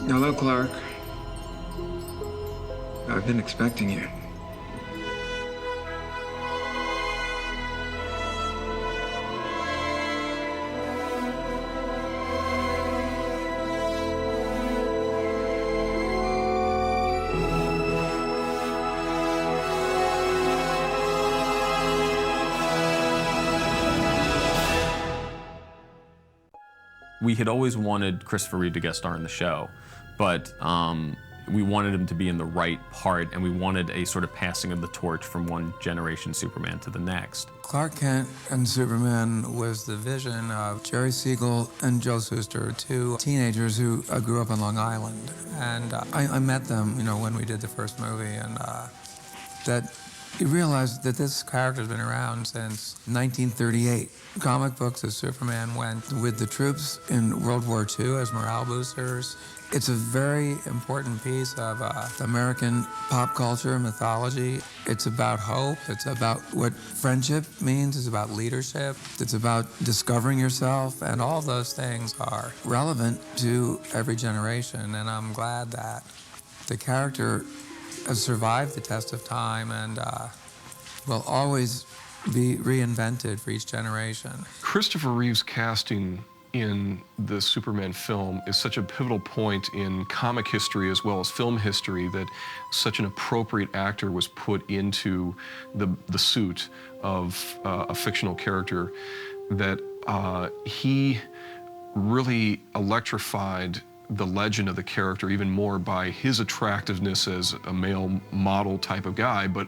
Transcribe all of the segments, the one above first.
Hello, Clark. I've been expecting you. We had always wanted Christopher Reeve to guest star in the show, but we wanted him to be in the right part, and we wanted a sort of passing of the torch from one generation Superman to the next. Clark Kent and Superman was the vision of Jerry Siegel and Joe Shuster, two teenagers who grew up on Long Island. And I met them, when we did the first movie, and that you realize that this character's been around since 1938. Comic books as Superman went with the troops in World War II as morale boosters. It's a very important piece of American pop culture mythology. It's about hope. It's about what friendship means. It's about leadership. It's about discovering yourself. And all those things are relevant to every generation. And I'm glad that the character has survived the test of time and will always be reinvented for each generation. Christopher Reeve's casting in the Superman film is such a pivotal point in comic history as well as film history that such an appropriate actor was put into the suit of a fictional character, that he really electrified the legend of the character even more by his attractiveness as a male model type of guy, but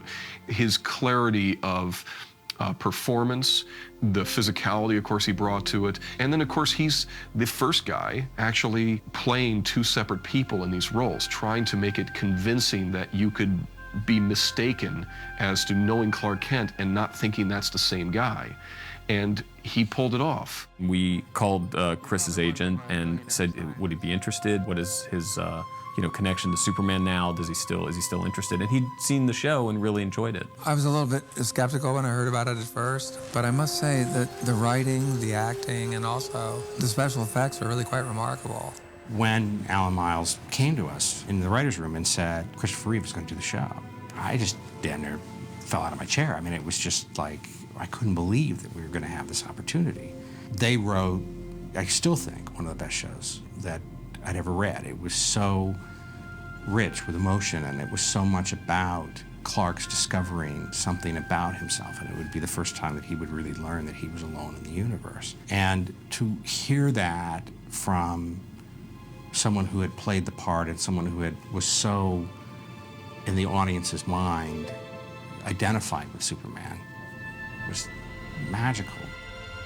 his clarity of performance, the physicality, of course, he brought to it. And then, of course, he's the first guy actually playing two separate people in these roles, trying to make it convincing that you could be mistaken as to knowing Clark Kent and not thinking that's the same guy. And he pulled it off. We called Chris's agent and said, would he be interested? What is his connection to Superman now? Is he still interested? And he'd seen the show and really enjoyed it. I was a little bit skeptical when I heard about it at first, but I must say that the writing, the acting, and also the special effects are really quite remarkable. When Alan Miles came to us in the writer's room and said, Christopher Reeve is going to do the show, I just damn near fell out of my chair. I mean, it was just like, I couldn't believe that we were going to have this opportunity. They wrote, I still think, one of the best shows that I'd ever read. It was so rich with emotion, and it was so much about Clark's discovering something about himself, and it would be the first time that he would really learn that he was alone in the universe. And to hear that from someone who had played the part and someone who was so, in the audience's mind, identified with Superman was magical.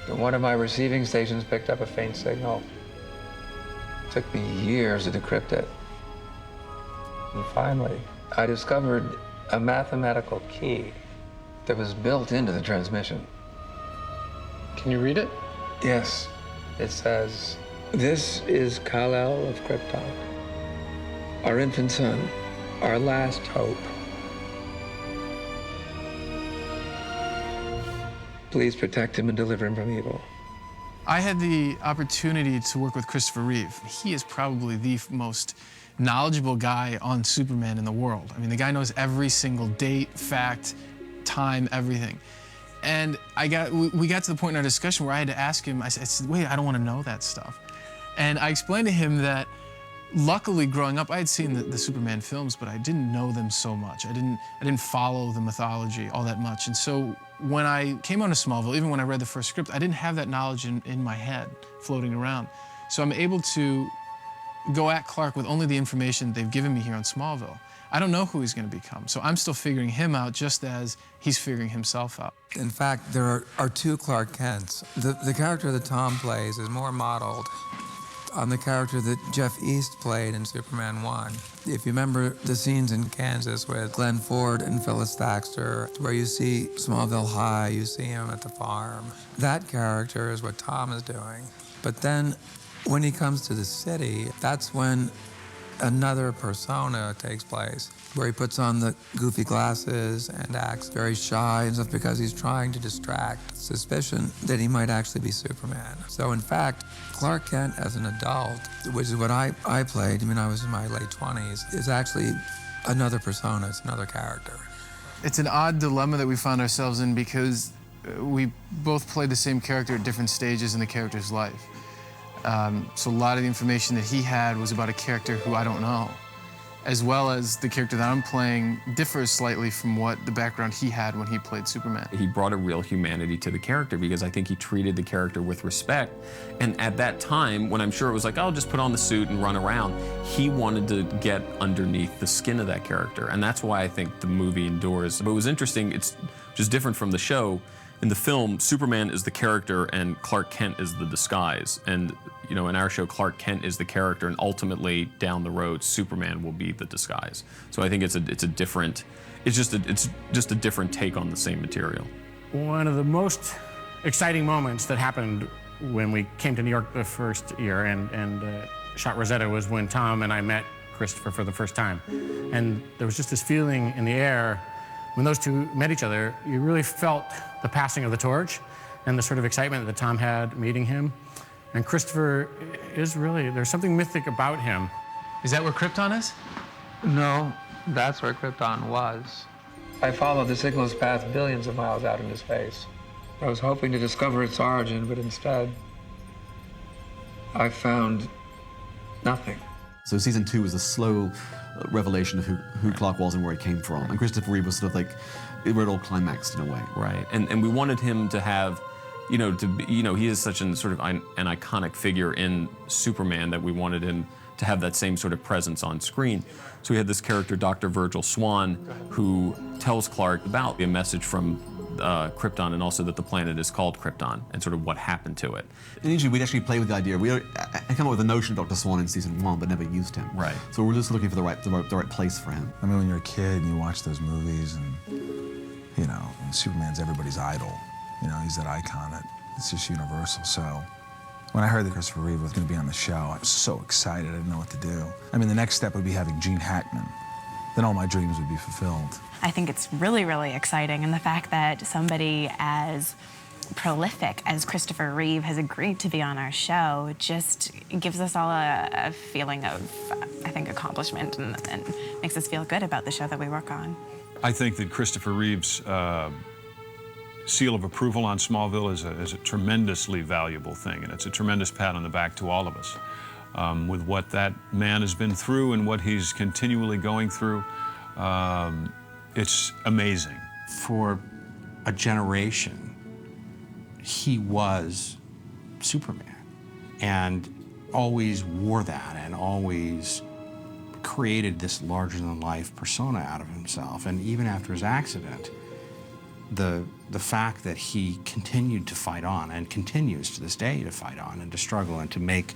One of my receiving stations picked up a faint signal. It took me years to decrypt it. And finally, I discovered a mathematical key that was built into the transmission. Can you read it? Yes. It says, "This is Kal-El of Krypton, our infant son, our last hope. Please protect him and deliver him from evil." I had the opportunity to work with Christopher Reeve. He is probably the most knowledgeable guy on Superman in the world. I mean, the guy knows every single date, fact, time, everything. And we got to the point in our discussion where I had to ask him, I said, wait, I don't want to know that stuff. And I explained to him that luckily, growing up, I had seen the Superman films, but I didn't know them so much. I didn't follow the mythology all that much. And so when I came onto Smallville, even when I read the first script, I didn't have that knowledge in my head floating around. So I'm able to go at Clark with only the information they've given me here on Smallville. I don't know who he's going to become, so I'm still figuring him out just as he's figuring himself out. In fact, there are two Clark Kents. The character that Tom plays is more modeled on the character that Jeff East played in Superman 1. If you remember the scenes in Kansas with Glenn Ford and Phyllis Thaxter, where you see Smallville High, you see him at the farm. That character is what Tom is doing. But then when he comes to the city, that's when another persona takes place, where he puts on the goofy glasses and acts very shy and stuff because he's trying to distract suspicion that he might actually be Superman. So in fact, Clark Kent as an adult, which is what I played, I mean, I was in my late 20s, is actually another persona, it's another character. It's an odd dilemma that we found ourselves in because we both played the same character at different stages in the character's life. So a lot of the information that he had was about a character who I don't know, as well as the character that I'm playing differs slightly from what the background he had when he played Superman. He brought a real humanity to the character because I think he treated the character with respect. And at that time, when I'm sure it was like, I'll just put on the suit and run around, he wanted to get underneath the skin of that character. And that's why I think the movie endures. But it was interesting, it's just different from the show. In the film, Superman is the character and Clark Kent is the disguise. And you know, in our show, Clark Kent is the character, and ultimately down the road, Superman will be the disguise. So I think it's just a different take on the same material. One of the most exciting moments that happened when we came to New York the first year and shot Rosetta was when Tom and I met Christopher for the first time. And there was just this feeling in the air when those two met each other. You really felt the passing of the torch and the sort of excitement that Tom had meeting him. And Christopher is really, there's something mythic about him. Is that where Krypton is? No, that's where Krypton was. I followed the signal's path billions of miles out into space. I was hoping to discover its origin, but instead, I found nothing. So season 2 was a slow revelation of who Clark was and where he came from. And Christopher Reeve was sort of like, where it all climaxed in a way. Right, and we wanted him to have, you know, he is such an sort of an iconic figure in Superman that we wanted him to have that same sort of presence on screen. So we had this character, Dr. Virgil Swan, who tells Clark about a message from Krypton and also that the planet is called Krypton and sort of what happened to it. Initially, we'd actually play with the idea. I came up with the notion of Dr. Swan in season 1, but never used him. Right. So we're just looking for the right place for him. I mean, when you're a kid and you watch those movies and, you know, and Superman's everybody's idol. You know, he's that icon that it's just universal. So when I heard that Christopher Reeve was going to be on the show, I was so excited. I didn't know what to do. I mean, the next step would be having Gene Hackman. Then all my dreams would be fulfilled. I think it's really, really exciting, and the fact that somebody as prolific as Christopher Reeve has agreed to be on our show just gives us all a feeling of, I think, accomplishment and makes us feel good about the show that we work on. I think that Christopher Reeve's seal of approval on Smallville is a tremendously valuable thing, and it's a tremendous pat on the back to all of us. With what that man has been through and what he's continually going through, it's amazing. For a generation, he was Superman and always wore that and always created this larger-than-life persona out of himself. And even after his accident, the fact that he continued to fight on and continues to this day to fight on and to struggle and to make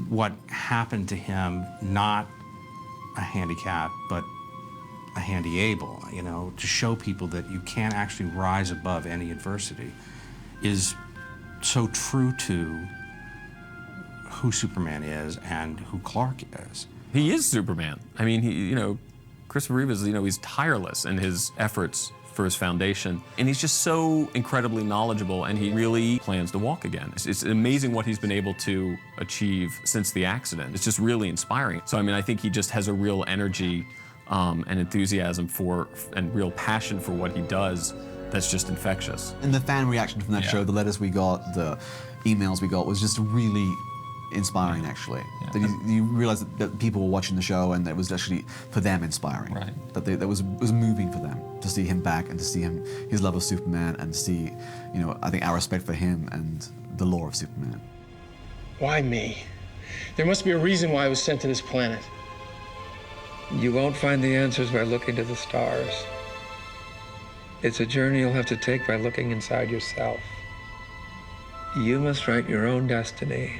what happened to him not a handicap, but a handy able, you know, to show people that you can actually rise above any adversity is so true to who Superman is and who Clark is. He is Superman. I mean, Christopher Reeve is, he's tireless in his efforts for his foundation, and he's just so incredibly knowledgeable, and he really plans to walk again. It's amazing what he's been able to achieve since the accident. It's just really inspiring. So, I mean, I think he just has a real energy and enthusiasm for, and real passion for what he does that's just infectious. And the fan reaction from that show, the letters we got, the emails we got, was just really inspiring, actually. Yeah. That you realize that people were watching the show and it was actually, for them, inspiring. Right. That was moving for them, to see him back and to see his love of Superman and to see, I think our respect for him and the lore of Superman. Why me? There must be a reason why I was sent to this planet. You won't find the answers by looking to the stars. It's a journey you'll have to take by looking inside yourself. You must write your own destiny,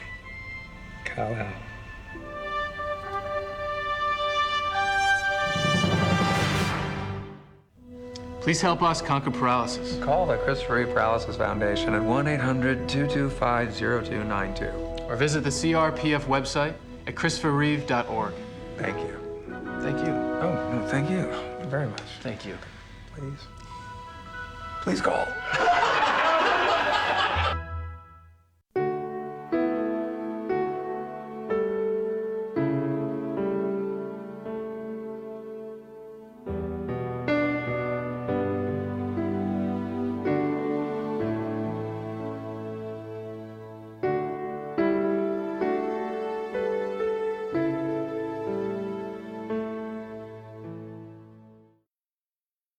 Kal-El. Please help us conquer paralysis. Call the Christopher Reeve Paralysis Foundation at 1-800-225-0292. Or visit the CRPF website at christopherreeve.org. Thank you. Thank you. Oh, no, thank you very much. Thank you. Please. Please call.